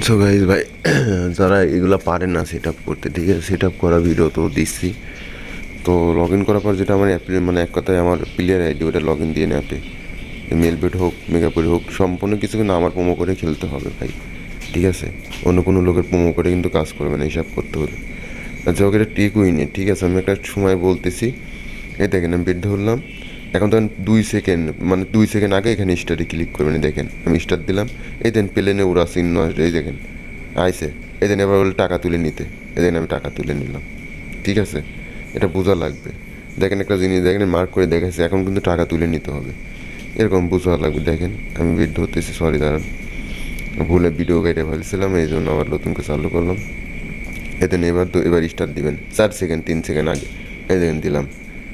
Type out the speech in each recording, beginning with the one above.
So guys ভাই, যারা এগুলো পারে না সেট আপ করতে, ঠিক আছে, সেট আপ করা ভিডিও তো দিচ্ছি। তো লগ ইন করার পর যেটা আমার অ্যাপে, মানে এক কথায় আমার প্লেয়ার আইডি, ওটা লগ ইন দিয়ে অ্যাপে মেলবেট হোক মেগাপুর হোক সম্পূর্ণ কিছু কিন্তু আমার প্রোমো করে খেলতে হবে ভাই, ঠিক আছে। অন্য কোনো লোকের প্রোমো করে কিন্তু কাজ করবে না, হিসাব করতে হলে। আর যাই হোক, এটা টেক উইনে, ঠিক আছে, আমি একটা সময় বলতেছি। এই দেখেন আমি বেড ধরলাম, এখন তখন 2 সেকেন্ড, মানে 2 সেকেন্ড আগে এখানে স্টারে ক্লিক করবেন। দেখেন আমি স্টার দিলাম, এই দেন প্লেনে ওরা চিহ্ন আসবে, এই দেখেন আইসে। এই দেন এবার বলে টাকা তুলে নিতে, এই দেন আমি টাকা তুলে নিলাম, ঠিক আছে। এটা বোঝা লাগবে। দেখেন একটা জিনিস দেখেন, মার্ক করে দেখাচ্ছে এখন কিন্তু টাকা তুলে নিতে হবে, এরকম বোঝা লাগবে। দেখেন আমি বেড ধরতেছি, সরি দাঁড়ান, ভুলে ভিডিও কেটে ফেলছিলাম, এই জন্য আবার নতুন করে চালু করলাম। এতে এবার স্টার্ট দিবেন 4 সেকেন্ড 3 সেকেন্ড আগে, এই দেখেন দিলাম।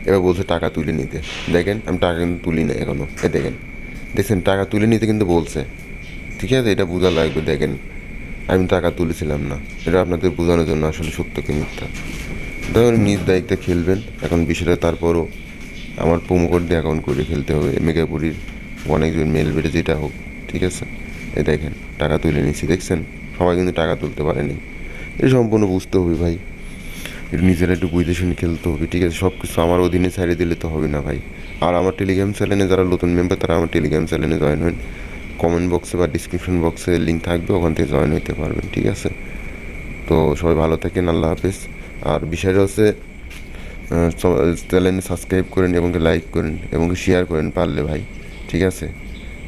এবার বলছে টাকা তুলে নিতে, দেখেন আমি টাকা কিন্তু তুলি না এখনও, এই দেখেন দেখছেন টাকা তুলে নিতে কিন্তু বলছে, ঠিক আছে। এটা বোঝা লাগবে। দেখেন আমি টাকা তুলেছিলাম না, এটা আপনাদের বোঝানোর জন্য, আসলে সত্য কি মিথ্যা। ধরুন নিজ দায়িত্বে খেলবেন এখন বিষয়টা। তারপরও আমার প্রোমো কোড দিয়ে অ্যাকাউন্ট করে খেলতে হবে, মেগাপুরির অনেকজন মেল বেড়ে যেটা হোক, ঠিক আছে। এই দেখেন টাকা তুলে নিচ্ছি, দেখছেন সবাই কিন্তু টাকা তুলতে পারেনি। এটা সম্পূর্ণ বুঝতে হবে ভাই, একটু নিজেরা একটু বুঝে শুনে খেলতে হবে, ঠিক আছে। সব কিছু আমার অধীনে ছাড়িয়ে দিলে তো হবে না ভাই। আর আমার টেলিগ্রাম চ্যানেলে যারা নতুন মেম্বার, তারা আমার টেলিগ্রাম চ্যানেলে জয়েন হন। কমেন্ট বক্সে বা ডিসক্রিপশন বক্সে লিঙ্ক থাকবে, ওখান থেকে জয়েন হতে পারবেন, ঠিক আছে। তো সবাই ভালো থাকেন, আল্লাহ হাফেজ। আর বিষয়টা হচ্ছে চ্যানেল সাবস্ক্রাইব করেন এবং লাইক করেন এবং শেয়ার করেন পারলে ভাই, ঠিক আছে।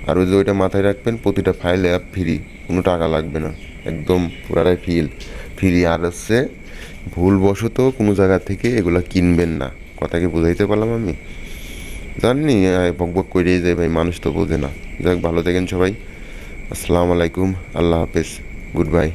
আর ওই যে ওইটা মাথায় রাখবেন, প্রতিটা ফাইল অ্যাপ ফ্রি, কোনো টাকা লাগবে না, একদম পুরাটাই ফ্রি। আর হচ্ছে ভুলবশত কোনো জায়গা থেকে এগুলো কিনবেন না, কথা কি বুঝাইতে পারলাম আমি? জানি বক বক করেই যায় ভাই, মানুষ তো বোঝে না। যাক, ভালো থাকেন সবাই, আসসালামু আলাইকুম, আল্লাহ হাফেজ, গুড বাই।